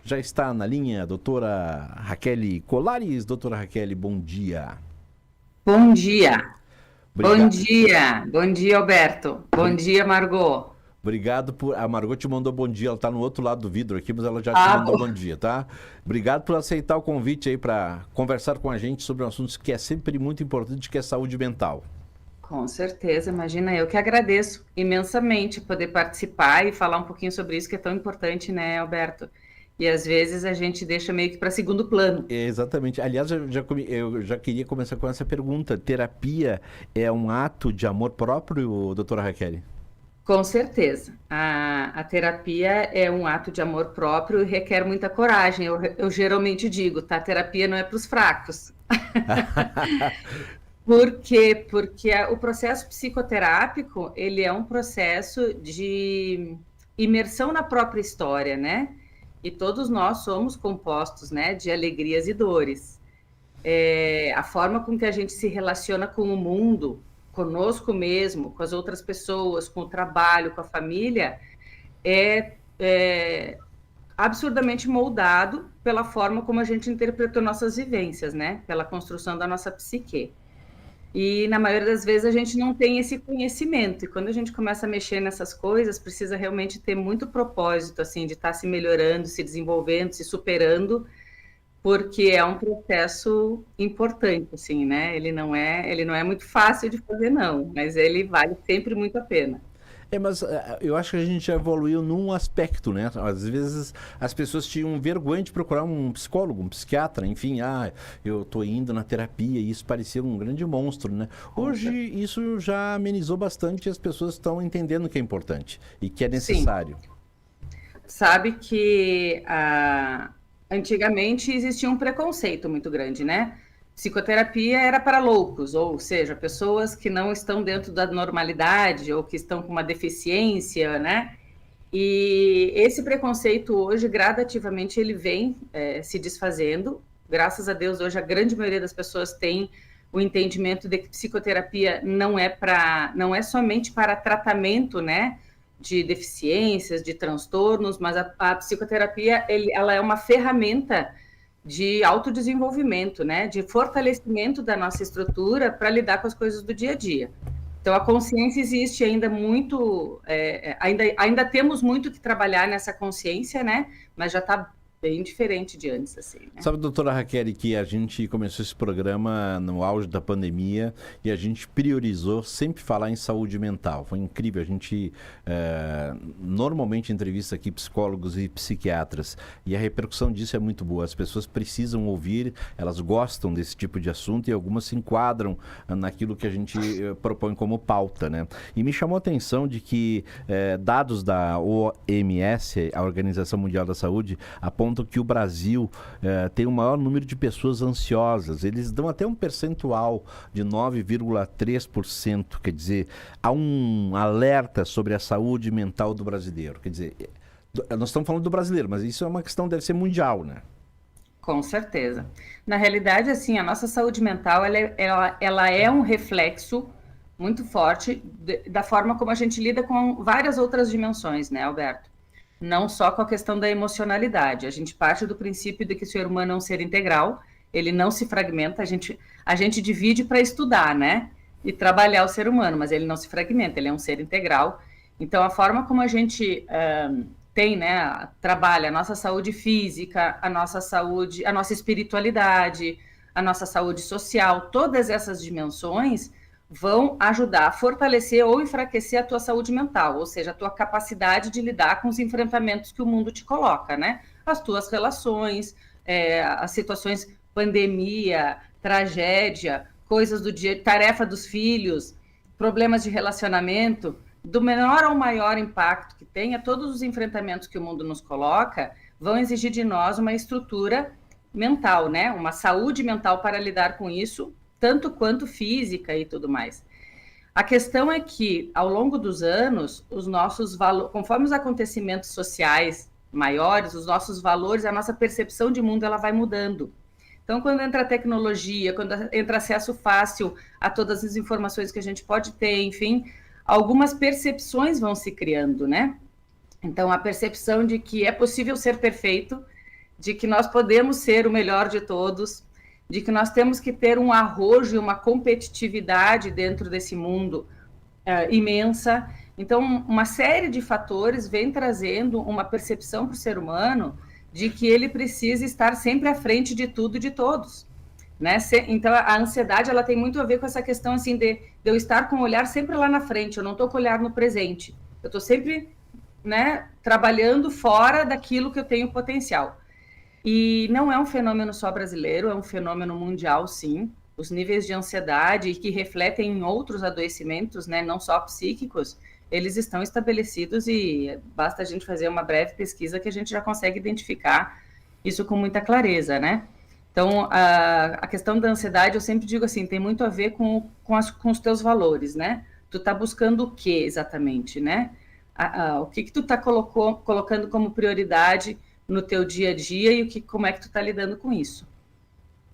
Já está na linha a doutora Raquel Colares. Doutora Raquel, bom dia. Bom dia. Bom Obrigado. dia. Bom dia, Alberto. Bom dia, Margot. Obrigado por. A Margot te mandou bom dia, ela está no outro lado do vidro aqui, mas ela já te Ah, mandou bom. bom dia, tá? Obrigado por aceitar o convite aí para conversar com a gente sobre um assunto que é sempre muito importante, que é saúde mental. Com certeza, imagina, eu que agradeço imensamente poder participar e falar um pouquinho sobre isso que é tão importante, né, Alberto? E às vezes a gente deixa meio que para segundo plano. É, exatamente. Aliás, eu já queria começar com essa pergunta. Terapia é um ato de amor próprio, doutora Raquel? Com certeza. A terapia é um ato de amor próprio e requer muita coragem. Eu geralmente digo, tá? Terapia não é para os fracos. Por quê? Porque o processo psicoterápico, ele é um processo de imersão na própria história, né? E todos nós somos compostos, né, de alegrias e dores. A forma com que a gente se relaciona com o mundo, conosco mesmo, com as outras pessoas, com o trabalho, com a família, é absurdamente moldado pela forma como a gente interpretou nossas vivências, né? Pela construção da nossa psique. E na maioria das vezes a gente não tem esse conhecimento. E quando a gente começa a mexer nessas coisas, precisa realmente ter muito propósito, assim, de estar se melhorando, se desenvolvendo, se superando, porque é um processo importante, assim, né? Ele não é muito fácil de fazer, não, mas ele vale sempre muito a pena. É, mas eu acho que a gente já evoluiu num aspecto, né? Às vezes as pessoas tinham vergonha de procurar um psicólogo, um psiquiatra, enfim, eu tô indo na terapia e isso parecia um grande monstro, né? Hoje isso já amenizou bastante e as pessoas estão entendendo que é importante e que é Sim, necessário. sabe que antigamente existia um preconceito muito grande, né? Psicoterapia era para loucos, ou seja, pessoas que não estão dentro da normalidade ou que estão com uma deficiência, né? E esse preconceito hoje, gradativamente, ele vem se desfazendo. Graças a Deus, hoje a grande maioria das pessoas tem o entendimento de que psicoterapia não é somente para tratamento, né, de deficiências, de transtornos, mas a psicoterapia ela é uma ferramenta de autodesenvolvimento, né, de fortalecimento da nossa estrutura para lidar com as coisas do dia a dia. Então, a consciência existe ainda muito, ainda temos muito que trabalhar nessa consciência, né? Mas já está bem diferente de antes, assim, né? Sabe, doutora Raquel, que a gente começou esse programa no auge da pandemia e a gente priorizou sempre falar em saúde mental. Foi incrível. A gente normalmente entrevista aqui psicólogos e psiquiatras e a repercussão disso é muito boa. As pessoas precisam ouvir, elas gostam desse tipo de assunto e algumas se enquadram naquilo que a gente propõe como pauta, né? E me chamou a atenção de que dados da OMS, a Organização Mundial da Saúde, apontam que o Brasil tem o maior número de pessoas ansiosas. Eles dão até um percentual de 9,3%. Quer dizer, há um alerta sobre a saúde mental do brasileiro. Quer dizer, nós estamos falando do brasileiro, mas isso é uma questão, deve ser mundial, né? Com certeza. Na realidade, assim, a nossa saúde mental, ela é um reflexo muito forte da forma como a gente lida com várias outras dimensões, né, Alberto? Não só com a questão da emocionalidade. A gente parte do princípio de que o ser humano é um ser integral, ele não se fragmenta, a gente divide para estudar, né? E trabalhar o ser humano, mas ele não se fragmenta, ele é um ser integral. Então, a forma como a gente tem, né, trabalha a nossa saúde física, a nossa saúde, a nossa espiritualidade, a nossa saúde social, todas essas dimensões vão ajudar a fortalecer ou enfraquecer a tua saúde mental, ou seja, a tua capacidade de lidar com os enfrentamentos que o mundo te coloca, né? As tuas relações, as situações, pandemia, tragédia, coisas do dia, tarefa dos filhos, problemas de relacionamento, do menor ao maior impacto que tenha, todos os enfrentamentos que o mundo nos coloca vão exigir de nós uma estrutura mental, né? Uma saúde mental para lidar com isso, tanto quanto física e tudo mais. A questão é que, ao longo dos anos, os nossos valores, conforme os acontecimentos sociais maiores, os nossos valores, a nossa percepção de mundo, ela vai mudando. Então, quando entra a tecnologia, quando entra acesso fácil a todas as informações que a gente pode ter, enfim, algumas percepções vão se criando, né? Então, a percepção de que é possível ser perfeito, de que nós podemos ser o melhor de todos, de que nós temos que ter um arrojo e uma competitividade dentro desse mundo imensa. Então, uma série de fatores vem trazendo uma percepção para o ser humano de que ele precisa estar sempre à frente de tudo e de todos. Né? Então, a ansiedade ela tem muito a ver com essa questão assim, de eu estar com o olhar sempre lá na frente, eu não estou com o olhar no presente. Eu estou sempre, né, trabalhando fora daquilo que eu tenho potencial. E não é um fenômeno só brasileiro, é um fenômeno mundial, sim. Os níveis de ansiedade que refletem em outros adoecimentos, né, não só psíquicos, eles estão estabelecidos e basta a gente fazer uma breve pesquisa que a gente já consegue identificar isso com muita clareza, né? Então, a questão da ansiedade, eu sempre digo assim, tem muito a ver com os teus valores, né? Tu tá buscando o que exatamente, né? O que tu tá colocando como prioridade no teu dia a dia e como é que tu tá lidando com isso.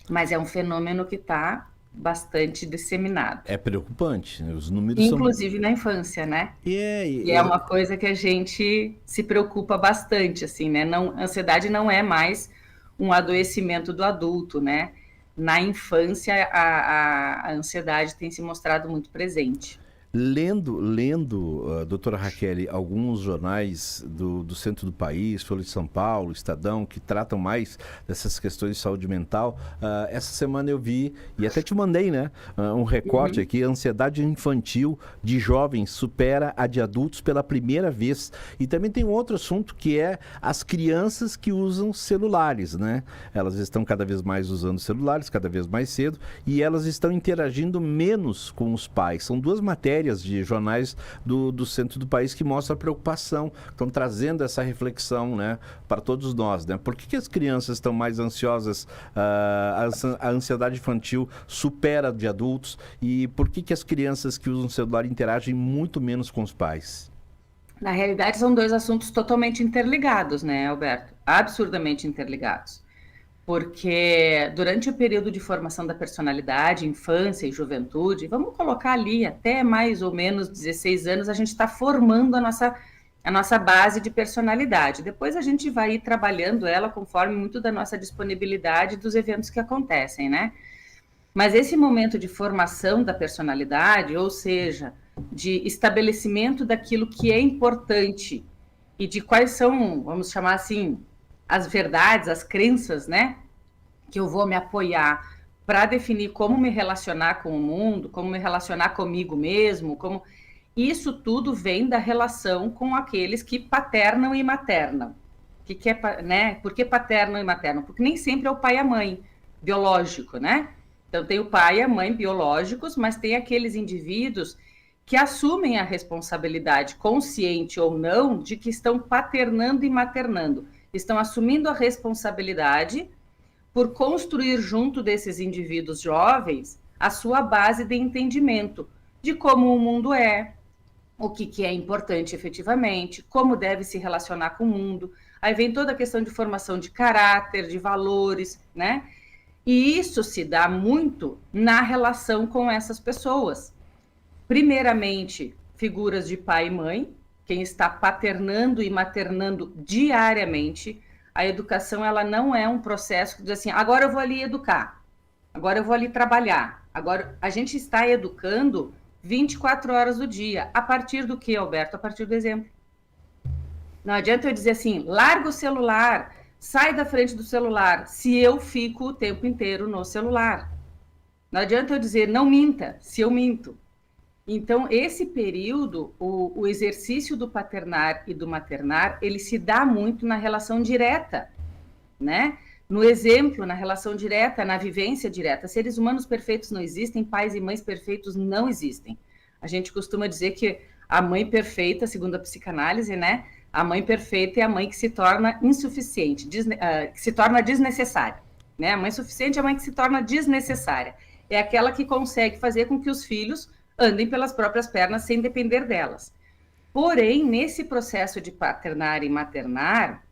Mas é um fenômeno que está bastante disseminado. É preocupante, né? Os números inclusive na infância, né? E é uma coisa que a gente se preocupa bastante, assim, né? Ansiedade não é mais um adoecimento do adulto, né? Na infância, a ansiedade tem se mostrado muito presente. Lendo, doutora Raquel, alguns jornais do centro do país, Folha de São Paulo, Estadão, que tratam mais dessas questões de saúde mental, essa semana eu vi, e até te mandei, né, um recorte aqui, a ansiedade infantil de jovens supera a de adultos pela primeira vez. E também tem um outro assunto que é as crianças que usam celulares, né? Elas estão cada vez mais usando celulares, cada vez mais cedo, e elas estão interagindo menos com os pais. São duas matérias de jornais do centro do país que mostram a preocupação, estão trazendo essa reflexão, né, para todos nós, né? Por que as crianças estão mais ansiosas? A ansiedade infantil supera a de adultos, e por que as crianças que usam celular interagem muito menos com os pais? Na realidade, são dois assuntos totalmente interligados, né, Alberto? Absurdamente interligados. Porque durante o período de formação da personalidade, infância e juventude, vamos colocar ali até mais ou menos 16 anos, a gente está formando a nossa base de personalidade. Depois a gente vai ir trabalhando ela conforme muito da nossa disponibilidade dos eventos que acontecem, né? Mas esse momento de formação da personalidade, ou seja, de estabelecimento daquilo que é importante e de quais são, vamos chamar assim, as verdades, as crenças, né, que eu vou me apoiar para definir como me relacionar com o mundo, como me relacionar comigo mesmo, isso tudo vem da relação com aqueles que paternam e maternam. Né? Por que paternam e maternam? Porque nem sempre é o pai e a mãe biológico, né? Então tem o pai e a mãe biológicos, mas tem aqueles indivíduos que assumem a responsabilidade, consciente ou não, de que estão paternando e maternando. Estão assumindo a responsabilidade por construir junto desses indivíduos jovens a sua base de entendimento de como o mundo é, o que é importante efetivamente, como deve se relacionar com o mundo. Aí vem toda a questão de formação de caráter, de valores, né? E isso se dá muito na relação com essas pessoas. Primeiramente, figuras de pai e mãe, quem está paternando e maternando diariamente. A educação, ela não é um processo que diz assim, agora eu vou ali educar, agora eu vou ali trabalhar. Agora, a gente está educando 24 horas do dia. A partir do quê, Alberto? A partir do exemplo. Não adianta eu dizer assim, larga o celular, sai da frente do celular, se eu fico o tempo inteiro no celular. Não adianta eu dizer, não minta, se eu minto. Então, esse período, o exercício do paternar e do maternar, ele se dá muito na relação direta, né? No exemplo, na relação direta, na vivência direta. Seres humanos perfeitos não existem, pais e mães perfeitos não existem. A gente costuma dizer que a mãe perfeita, segundo a psicanálise, né? A mãe perfeita é a mãe que se torna insuficiente, que se torna desnecessária, né? A mãe suficiente é a mãe que se torna desnecessária. É aquela que consegue fazer com que os filhos andem pelas próprias pernas sem depender delas. Porém, nesse processo de paternar e maternar,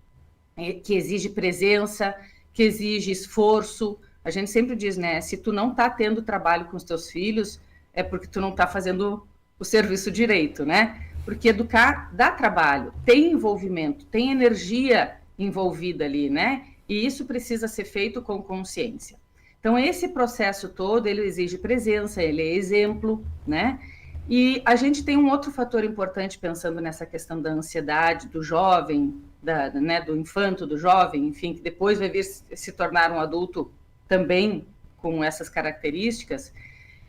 que exige presença, que exige esforço, a gente sempre diz, né, se tu não tá tendo trabalho com os teus filhos, é porque tu não tá fazendo o serviço direito, né? Porque educar dá trabalho, tem envolvimento, tem energia envolvida ali, né? E isso precisa ser feito com consciência. Então, esse processo todo, ele exige presença, ele é exemplo, né? E a gente tem um outro fator importante pensando nessa questão da ansiedade do jovem, né, do infanto, do jovem, enfim, que depois vai vir se tornar um adulto também com essas características,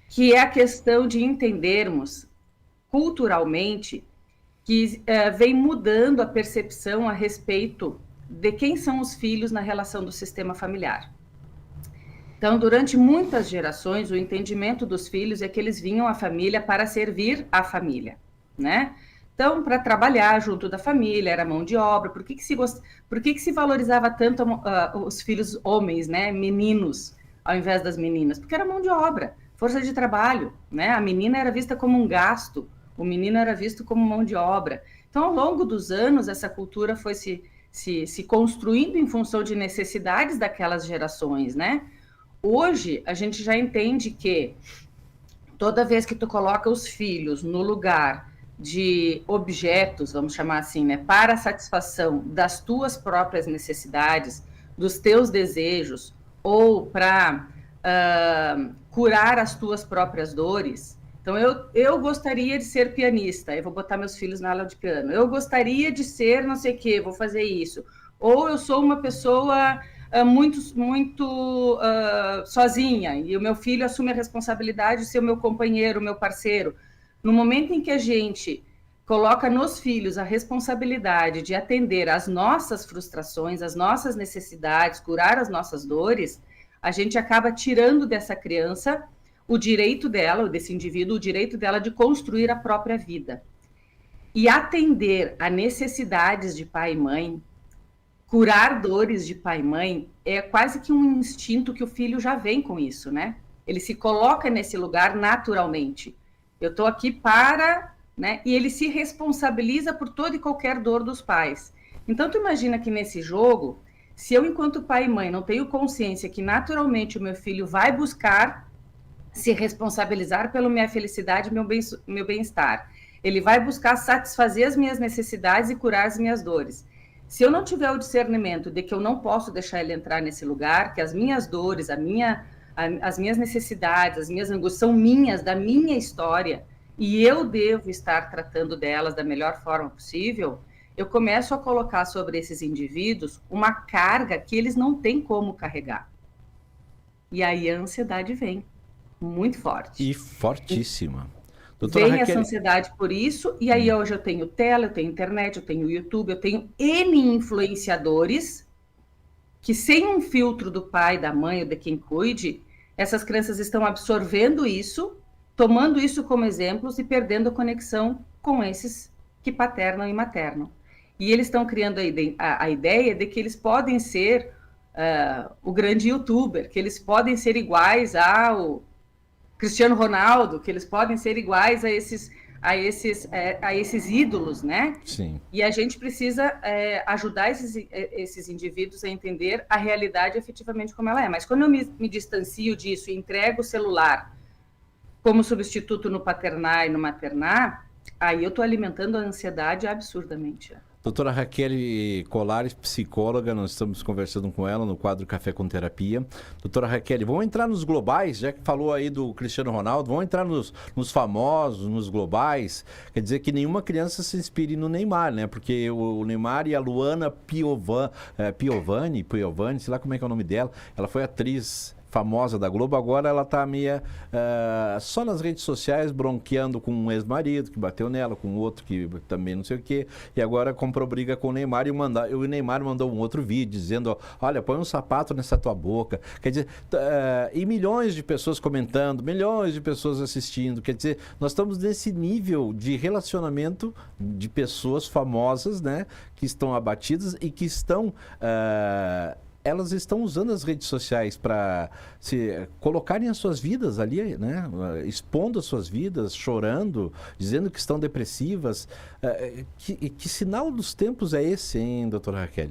que é a questão de entendermos culturalmente que vem mudando a percepção a respeito de quem são os filhos na relação do sistema familiar. Então, durante muitas gerações, o entendimento dos filhos é que eles vinham à família para servir a família, né? Então, para trabalhar junto da família, era mão de obra. Por que se valorizava tanto os filhos homens, né? Meninos, ao invés das meninas? Porque era mão de obra, força de trabalho, né? A menina era vista como um gasto, o menino era visto como mão de obra. Então, ao longo dos anos, essa cultura foi se construindo em função de necessidades daquelas gerações, né? Hoje, a gente já entende que toda vez que tu coloca os filhos no lugar de objetos, vamos chamar assim, né, para a satisfação das tuas próprias necessidades, dos teus desejos, ou para curar as tuas próprias dores. Então, eu gostaria de ser pianista, eu vou botar meus filhos na aula de piano. Eu gostaria de ser não sei o quê, vou fazer isso. Ou eu sou uma pessoa muito sozinha, e o meu filho assume a responsabilidade de ser o meu companheiro, o meu parceiro. No momento em que a gente coloca nos filhos a responsabilidade de atender às nossas frustrações, às nossas necessidades, curar as nossas dores, a gente acaba tirando dessa criança o direito dela, desse indivíduo, o direito dela de construir a própria vida. E atender a necessidades de pai e mãe, curar dores de pai e mãe, é quase que um instinto que o filho já vem com isso, né? Ele se coloca nesse lugar naturalmente. Eu estou aqui para... né? E ele se responsabiliza por toda e qualquer dor dos pais. Então, tu imagina que nesse jogo, se eu, enquanto pai e mãe, não tenho consciência que naturalmente o meu filho vai buscar se responsabilizar pela minha felicidade e meu bem-estar, ele vai buscar satisfazer as minhas necessidades e curar as minhas dores. Se eu não tiver o discernimento de que eu não posso deixar ele entrar nesse lugar, que as minhas dores, as minhas necessidades, as minhas angústias são minhas, da minha história, e eu devo estar tratando delas da melhor forma possível, eu começo a colocar sobre esses indivíduos uma carga que eles não têm como carregar. E aí a ansiedade vem, muito forte. E fortíssima. Doutora Raquel... essa ansiedade por isso, e aí hoje eu tenho tela, eu tenho internet, eu tenho YouTube, eu tenho N influenciadores que sem um filtro do pai, da mãe ou de quem cuide, essas crianças estão absorvendo isso, tomando isso como exemplos e perdendo a conexão com esses que paternam e maternam. E eles estão criando a ideia de que eles podem ser o grande youtuber, que eles podem ser iguais ao Cristiano Ronaldo, que eles podem ser iguais a esses ídolos, né? Sim. E a gente precisa ajudar esses indivíduos a entender a realidade efetivamente como ela é. Mas quando eu me distancio disso e entrego o celular como substituto no paternar e no maternar, aí eu estou alimentando a ansiedade absurdamente. Doutora Raquel Colares, psicóloga, nós estamos conversando com ela no quadro Café com Terapia. Doutora Raquel, vamos entrar nos globais, já que falou aí do Cristiano Ronaldo, vamos entrar nos famosos, nos globais. Quer dizer que nenhuma criança se inspire no Neymar, né? Porque o Neymar e a Luana Piovani, sei lá como é que é o nome dela, ela foi atriz famosa da Globo, agora ela tá meio só nas redes sociais bronqueando com um ex-marido que bateu nela, com outro que também não sei o que, e agora comprou briga com o Neymar e o Neymar mandou um outro vídeo dizendo, olha, põe um sapato nessa tua boca, quer dizer, e milhões de pessoas comentando, milhões de pessoas assistindo, quer dizer, nós estamos nesse nível de relacionamento de pessoas famosas, né, que estão abatidas e que estão... elas estão usando as redes sociais para se colocarem as suas vidas ali, né? Expondo as suas vidas, chorando, dizendo que estão depressivas. Que sinal dos tempos é esse, hein, doutora Raquel?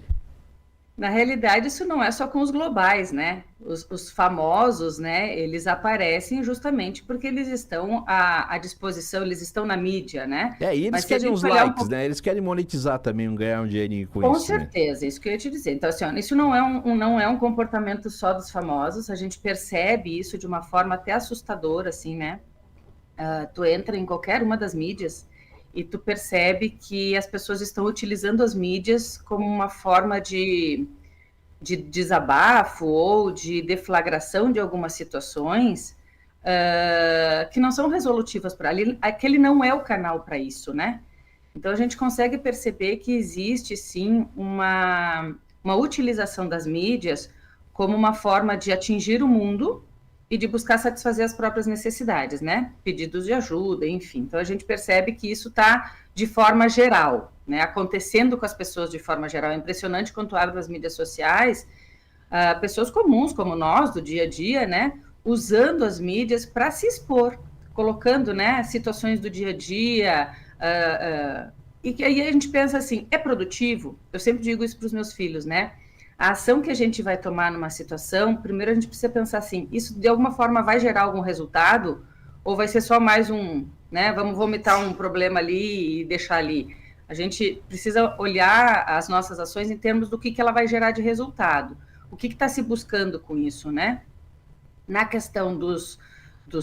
Na realidade, isso não é só com os globais, né? Os famosos, né? Eles aparecem justamente porque eles estão à disposição, eles estão na mídia, né? E eles Mas se a querem gente os olhar um likes, pouco, né? Eles querem monetizar também, ganhar um dinheirinho com com isso, né? certeza, isso que eu ia te dizer. Então, assim, ó, isso não é um comportamento só dos famosos, a gente percebe isso de uma forma até assustadora, assim, né? Tu entra em qualquer uma das mídias e tu percebe que as pessoas estão utilizando as mídias como uma forma de desabafo ou de deflagração de algumas situações que não são resolutivas para ali. Aquele não é o canal para isso, né? Então a gente consegue perceber que existe sim uma utilização das mídias como uma forma de atingir o mundo e de buscar satisfazer as próprias necessidades, né? Pedidos de ajuda, enfim. Então a gente percebe que isso está de forma geral, né? Acontecendo com as pessoas de forma geral. É impressionante quando tu abre as mídias sociais, pessoas comuns como nós, do dia a dia, né? Usando as mídias para se expor, colocando, né, situações do dia a dia, e que aí a gente pensa assim, é produtivo? Eu sempre digo isso para os meus filhos, né? A ação que a gente vai tomar numa situação, primeiro a gente precisa pensar assim, isso de alguma forma vai gerar algum resultado? Ou vai ser só mais né? Vamos vomitar um problema ali e deixar ali. A gente precisa olhar as nossas ações em termos do que ela vai gerar de resultado. O que está se buscando com isso, né? Na questão dos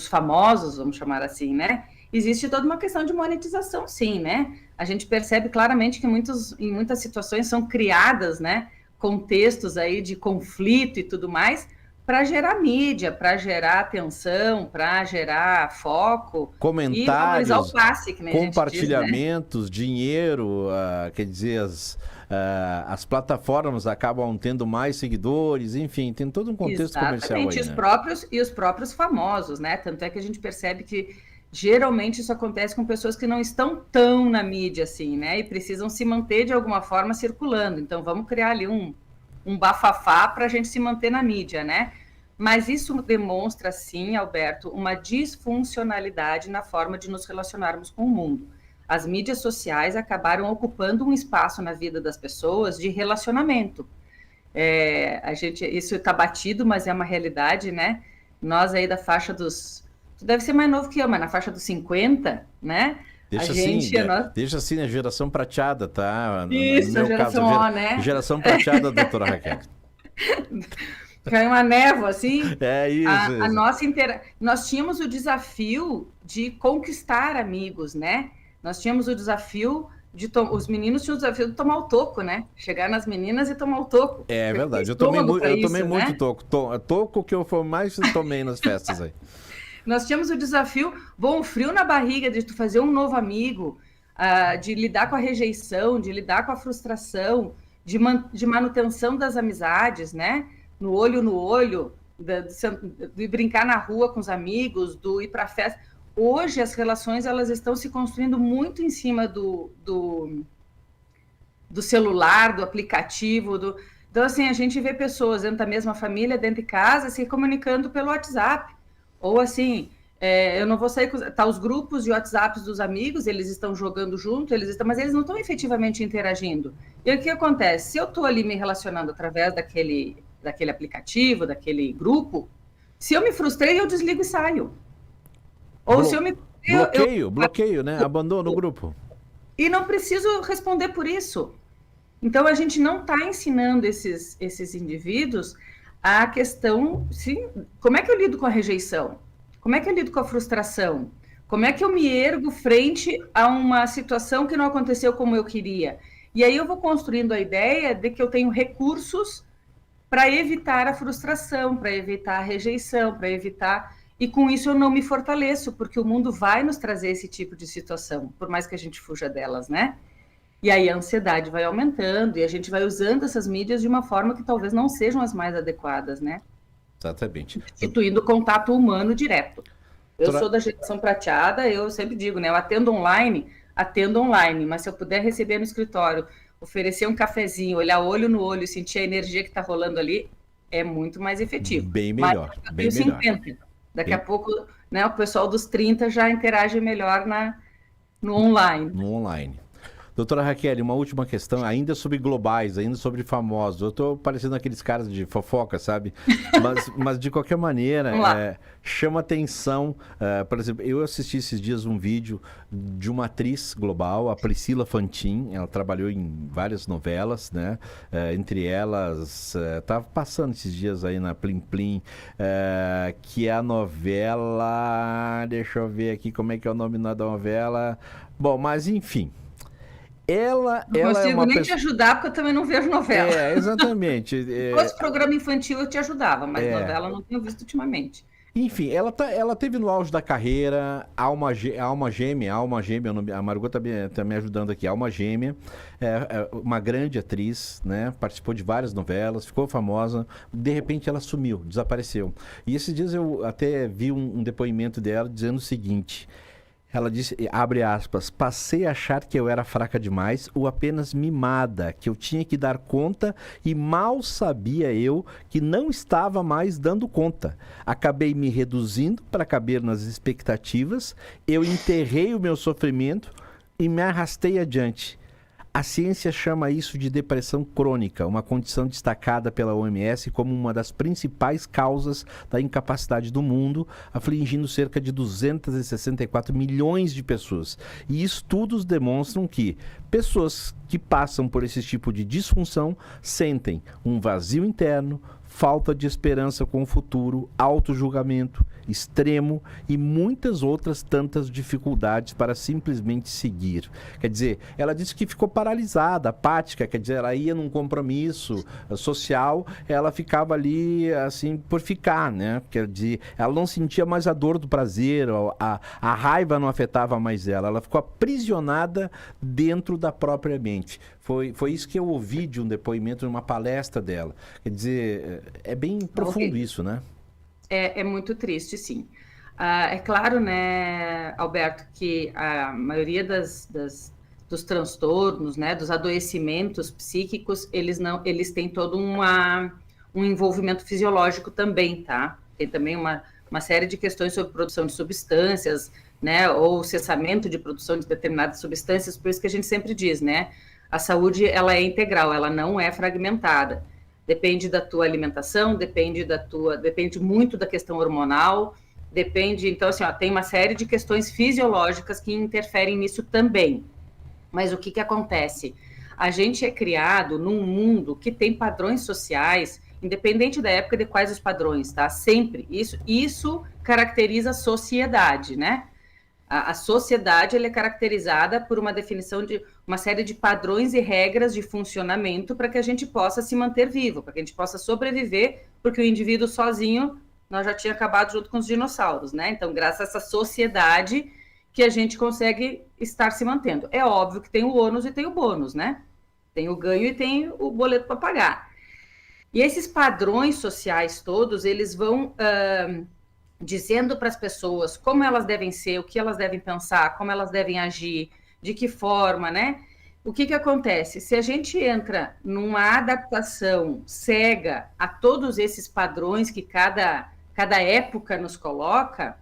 famosos, vamos chamar assim, né? Existe toda uma questão de monetização, sim, né? A gente percebe claramente que em muitas situações são criadas, né? Contextos aí de conflito e tudo mais, para gerar mídia, para gerar atenção, para gerar foco e valorizar o Comentários, passe, que nem a gente diz, né? compartilhamentos, dinheiro, quer dizer, as plataformas acabam tendo mais seguidores, enfim, tem todo um contexto comercial Exatamente, aí, né? os próprios famosos, né? Tanto é que a gente percebe que geralmente isso acontece com pessoas que não estão tão na mídia assim, né? E precisam se manter de alguma forma circulando. Então vamos criar ali um bafafá para a gente se manter na mídia, né? Mas isso demonstra, sim, Alberto, uma disfuncionalidade na forma de nos relacionarmos com o mundo. As mídias sociais acabaram ocupando um espaço na vida das pessoas de relacionamento. Isso está batido, mas é uma realidade, né? Nós aí da faixa dos... Tu deve ser mais novo que eu, mas na faixa dos 50, né? Deixa assim a geração prateada, tá? No Isso, a meu caso, geração O, né? geração prateada, doutora Raquel. Caiu uma névoa, assim. É isso. Nós tínhamos o desafio de conquistar amigos, né? Nós tínhamos o desafio os meninos tinham o desafio de tomar o toco, né? Chegar nas meninas e tomar o toco. É verdade, eu tomei muito toco. Toco que eu mais tomei nas festas aí. Nós tínhamos o desafio, frio na barriga de tu fazer um novo amigo, de lidar com a rejeição, de lidar com a frustração, de manutenção das amizades, né? No olho, de brincar na rua com os amigos, do ir para a festa. Hoje as relações elas estão se construindo muito em cima do celular, do aplicativo, Então, assim, a gente vê pessoas dentro da mesma família, dentro de casa, se comunicando pelo WhatsApp. Ou assim, eu não vou sair com... Tá os grupos de WhatsApp dos amigos, eles estão jogando junto, mas eles não estão efetivamente interagindo. E o que acontece? Se eu estou ali me relacionando através daquele aplicativo, daquele grupo, se eu me frustrei, eu desligo e saio. Ou se eu me... Bloqueio, né? Abandono o grupo. E não preciso responder por isso. Então, a gente não está ensinando esses indivíduos a questão, sim, como é que eu lido com a rejeição? Como é que eu lido com a frustração? Como é que eu me ergo frente a uma situação que não aconteceu como eu queria? E aí eu vou construindo a ideia de que eu tenho recursos para evitar a frustração, para evitar a rejeição, para evitar... E com isso eu não me fortaleço, porque o mundo vai nos trazer esse tipo de situação, por mais que a gente fuja delas, né? E aí a ansiedade vai aumentando e a gente vai usando essas mídias de uma forma que talvez não sejam as mais adequadas, né? Exatamente. Substituindo o contato humano direto. Eu sou da geração prateada, eu sempre digo, né? Eu atendo online, mas se eu puder receber no escritório, oferecer um cafezinho, olhar olho no olho, sentir a energia que está rolando ali, é muito mais efetivo. Bem melhor. Mas bem 50. Melhor. Daqui a pouco, né, o pessoal dos 30 já interage melhor no online. No online. Doutora Raquel, uma última questão, ainda sobre globais, ainda sobre famosos. Eu tô parecendo aqueles caras de fofoca, sabe? Mas de qualquer maneira, Vamos lá. chama atenção. Por exemplo, eu assisti esses dias um vídeo de uma atriz global, a Priscila Fantin. Ela trabalhou em várias novelas, né? Entre elas, tava passando esses dias aí na Plim Plim, que é a novela. Deixa eu ver aqui como é que é o nome da novela. Bom, mas enfim. Não Ela é consigo uma nem te pessoa. ajudar, porque eu também não vejo novela. Exatamente. Se fosse programa infantil, eu te ajudava, mas É. novela eu não tenho visto ultimamente. Enfim, ela teve no auge da carreira, Alma Gêmea, a Margot tá me ajudando aqui, Alma Gêmea, uma grande atriz, né? Participou de várias novelas, ficou famosa, de repente ela sumiu, desapareceu. E esses dias eu até vi um depoimento dela dizendo o seguinte. Ela disse, abre aspas, passei a achar que eu era fraca demais ou apenas mimada, que eu tinha que dar conta e mal sabia eu que não estava mais dando conta. Acabei me reduzindo para caber nas expectativas, eu enterrei o meu sofrimento e me arrastei adiante. A ciência chama isso de depressão crônica, uma condição destacada pela OMS como uma das principais causas da incapacidade do mundo, afligindo cerca de 264 milhões de pessoas. E estudos demonstram que pessoas que passam por esse tipo de disfunção sentem um vazio interno, falta de esperança com o futuro, autojulgamento extremo e muitas outras tantas dificuldades para simplesmente seguir. Quer dizer, ela disse que ficou paralisada, apática, quer dizer, ela ia num compromisso social, ela ficava ali assim por ficar, né? Quer dizer, ela não sentia mais a dor do prazer, a raiva não afetava mais ela ficou aprisionada dentro da própria mente. Foi isso que eu ouvi de um depoimento numa palestra dela. Quer dizer, é bem profundo isso, né? É muito triste, sim. É claro, né, Alberto, que a maioria dos transtornos, né, dos adoecimentos psíquicos, eles têm todo um envolvimento fisiológico também, tá? Tem também uma série de questões sobre produção de substâncias, né, ou cessamento de produção de determinadas substâncias, por isso que a gente sempre diz, né, a saúde, ela é integral, ela não é fragmentada. Depende da tua alimentação, depende muito da questão hormonal, então assim, ó, tem uma série de questões fisiológicas que interferem nisso também. Mas o que acontece? A gente é criado num mundo que tem padrões sociais, independente da época de quais os padrões, tá? Sempre. Isso caracteriza a sociedade, né? A sociedade ela é caracterizada por uma definição de uma série de padrões e regras de funcionamento para que a gente possa se manter vivo, para que a gente possa sobreviver, porque o indivíduo sozinho, nós já tínhamos acabado junto com os dinossauros, né? Então, graças a essa sociedade que a gente consegue estar se mantendo. É óbvio que tem o ônus e tem o bônus, né? Tem o ganho e tem o boleto para pagar. E esses padrões sociais todos, eles vão dizendo para as pessoas como elas devem ser, o que elas devem pensar, como elas devem agir, de que forma, né? O que acontece? Se a gente entra numa adaptação cega a todos esses padrões que cada época nos coloca,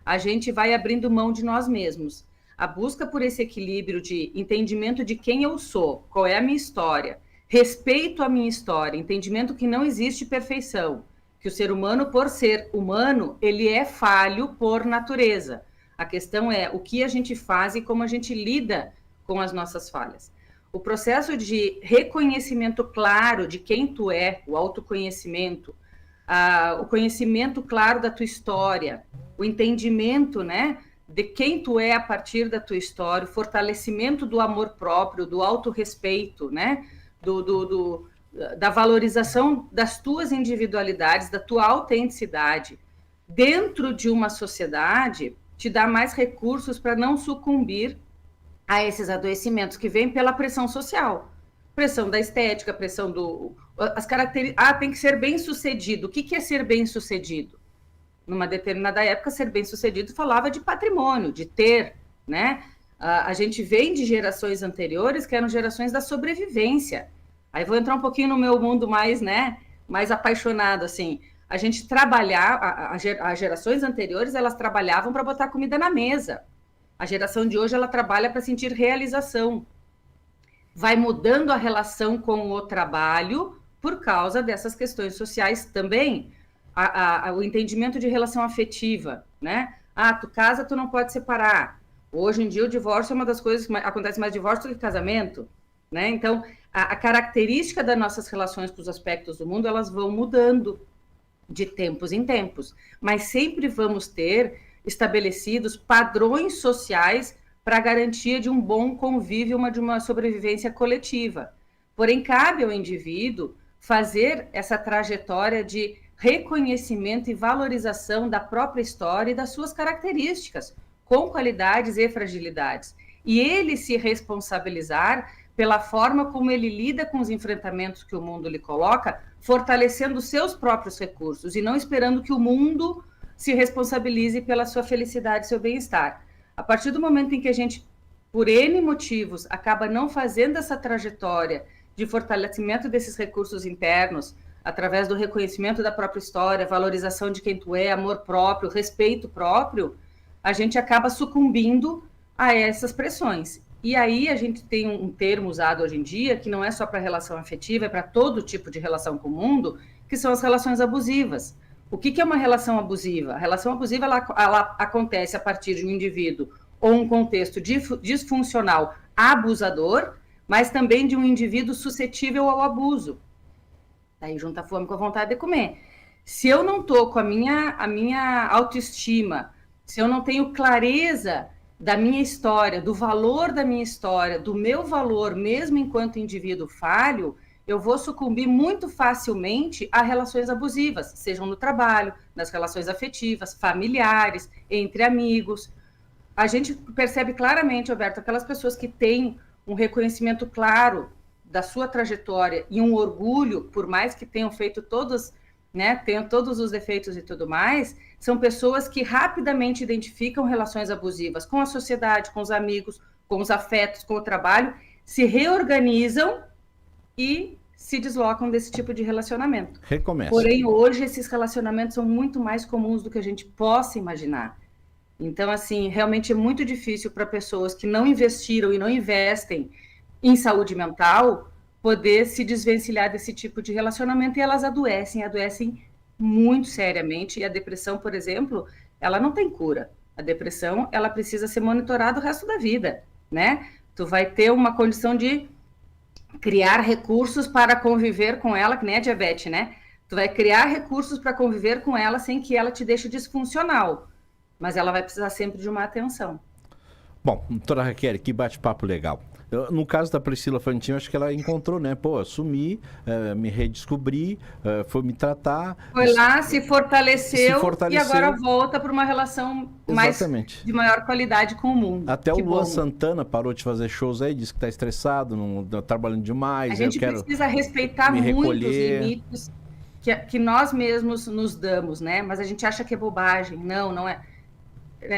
a gente vai abrindo mão de nós mesmos. A busca por esse equilíbrio de entendimento de quem eu sou, qual é a minha história, respeito à minha história, entendimento que não existe perfeição, que o ser humano, por ser humano, ele é falho por natureza. A questão é o que a gente faz e como a gente lida com as nossas falhas. O processo de reconhecimento claro de quem tu é, o autoconhecimento, o conhecimento claro da tua história, o entendimento, né, de quem tu é a partir da tua história, o fortalecimento do amor próprio, do autorrespeito, né, da valorização das tuas individualidades, da tua autenticidade, dentro de uma sociedade, te dá mais recursos para não sucumbir a esses adoecimentos que vêm pela pressão social. Pressão da estética, pressão as características. Tem que ser bem-sucedido. O que é ser bem-sucedido? Numa determinada época, ser bem-sucedido falava de patrimônio, de ter, né? A gente vem de gerações anteriores que eram gerações da sobrevivência. Aí vou entrar um pouquinho no meu mundo mais, né, mais apaixonado, assim. A gente as gerações anteriores, elas trabalhavam para botar comida na mesa. A geração de hoje, ela trabalha para sentir realização. vai mudando a relação com o trabalho por causa dessas questões sociais também. O entendimento de relação afetiva, né? Tu casa, tu não pode separar. Hoje em dia o divórcio é uma das coisas que acontece mais divórcio do que casamento, né? Então, a característica das nossas relações com os aspectos do mundo, elas vão mudando de tempos em tempos, mas sempre vamos ter estabelecidos padrões sociais para a garantia de um bom convívio, de uma sobrevivência coletiva. Porém, cabe ao indivíduo fazer essa trajetória de reconhecimento e valorização da própria história e das suas características, com qualidades e fragilidades. E ele se responsabilizar pela forma como ele lida com os enfrentamentos que o mundo lhe coloca, fortalecendo os seus próprios recursos e não esperando que o mundo se responsabilize pela sua felicidade e seu bem-estar. A partir do momento em que a gente, por N motivos, acaba não fazendo essa trajetória de fortalecimento desses recursos internos, através do reconhecimento da própria história, valorização de quem tu é, amor próprio, respeito próprio, a gente acaba sucumbindo a essas pressões. E aí a gente tem um termo usado hoje em dia, que não é só para relação afetiva, é para todo tipo de relação com o mundo, que são as relações abusivas. O que é uma relação abusiva? A relação abusiva ela acontece a partir de um indivíduo ou um contexto disfuncional abusador, mas também de um indivíduo suscetível ao abuso. Daí junta a fome com a vontade de comer. Se eu não estou com a minha autoestima, se eu não tenho clareza da minha história, do valor da minha história, do meu valor, mesmo enquanto indivíduo falho, eu vou sucumbir muito facilmente a relações abusivas, sejam no trabalho, nas relações afetivas, familiares, entre amigos. A gente percebe claramente, Alberto, aquelas pessoas que têm um reconhecimento claro da sua trajetória e um orgulho, por mais que tenham feito todos, né, tenham todos os defeitos e tudo mais, são pessoas que rapidamente identificam relações abusivas com a sociedade, com os amigos, com os afetos, com o trabalho, se reorganizam e se deslocam desse tipo de relacionamento. Recomeça. Porém, hoje, esses relacionamentos são muito mais comuns do que a gente possa imaginar. Então, assim, realmente é muito difícil para pessoas que não investiram e não investem em saúde mental poder se desvencilhar desse tipo de relacionamento, e elas adoecem muito seriamente. E a depressão, por exemplo, ela não tem cura. A depressão, ela precisa ser monitorada o resto da vida, né? Tu vai ter uma condição de criar recursos para conviver com ela, que nem a diabetes, né? Tu vai criar recursos para conviver com ela sem que ela te deixe disfuncional, mas ela vai precisar sempre de uma atenção. Bom, doutora Raquel, que bate-papo legal. No caso da Priscila Fantin, acho que ela encontrou, né? Pô, eu sumi, me redescobri, foi me tratar. Foi lá, se fortaleceu e agora volta para uma relação de maior qualidade com o mundo. Até o Luan Santana parou de fazer shows aí, disse que está estressado, não tá trabalhando demais. A gente precisa respeitar muito os limites que nós mesmos nos damos, né? Mas a gente acha que é bobagem. Não é.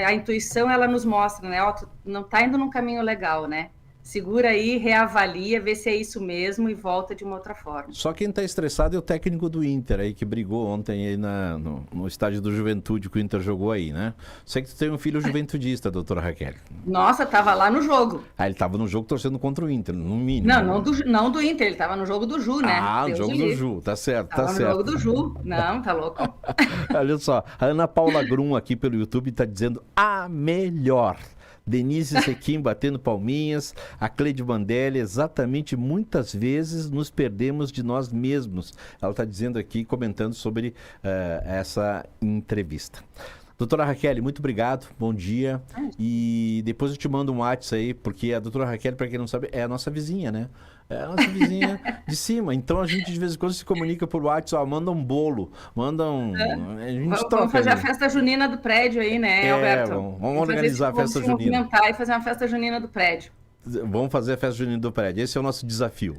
A intuição, ela nos mostra, né? Tu não tá indo num caminho legal, né? Segura aí, reavalia, vê se é isso mesmo e volta de uma outra forma. Só quem está estressado é o técnico do Inter aí, que brigou ontem aí no estádio do Juventude que o Inter jogou aí, né? Sei que tu tem um filho juventudista, doutora Raquel. Nossa, tava lá no jogo. Ele tava no jogo torcendo contra o Inter, no mínimo. Não do Inter, ele tava no jogo do Ju, né? No jogo do Ju, tá certo, tava no jogo do Ju. Não, tá louco. Olha só, a Ana Paula Grum aqui pelo YouTube tá dizendo a melhor. Denise Sequim batendo palminhas, a Cleide Bandelli, exatamente, muitas vezes nos perdemos de nós mesmos. Ela está dizendo aqui, comentando sobre essa entrevista. Doutora Raquel, muito obrigado, bom dia. E depois eu te mando um WhatsApp aí, porque a doutora Raquel, para quem não sabe, é a nossa vizinha, né? É a nossa vizinha de cima. Então a gente de vez em quando se comunica por WhatsApp, manda um bolo, manda um. A gente vamos fazer a festa junina do prédio aí, né, Alberto? Vamos organizar a festa junina. Vamos e fazer uma festa junina do prédio. Vamos fazer a festa junina do prédio. Esse é o nosso desafio.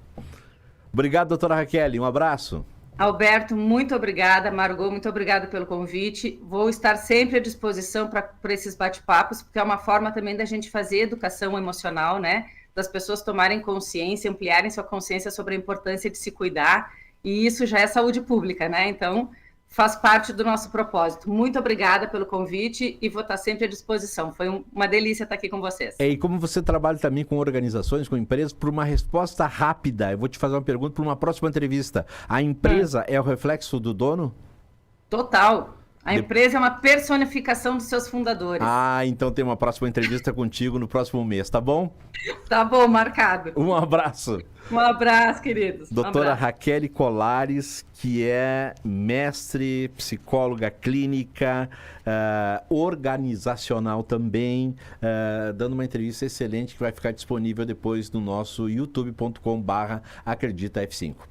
Obrigado, doutora Raquel. Um abraço. Alberto, muito obrigada. Margot, muito obrigada pelo convite. Vou estar sempre à disposição para esses bate-papos, porque é uma forma também da gente fazer educação emocional, né? Das pessoas tomarem consciência, ampliarem sua consciência sobre a importância de se cuidar, e isso já é saúde pública, né? Então, faz parte do nosso propósito. Muito obrigada pelo convite e vou estar sempre à disposição. Foi uma delícia estar aqui com vocês. E como você trabalha também com organizações, com empresas, por uma resposta rápida, eu vou te fazer uma pergunta para uma próxima entrevista. A empresa é o reflexo do dono? Total. A empresa é uma personificação dos seus fundadores. Então tem uma próxima entrevista contigo no próximo mês, tá bom? Tá bom, marcado. Um abraço. Um abraço, queridos. Doutora Raquel Colares, que é mestre, psicóloga clínica, organizacional também, dando uma entrevista excelente que vai ficar disponível depois no nosso youtube.com/acreditaF5.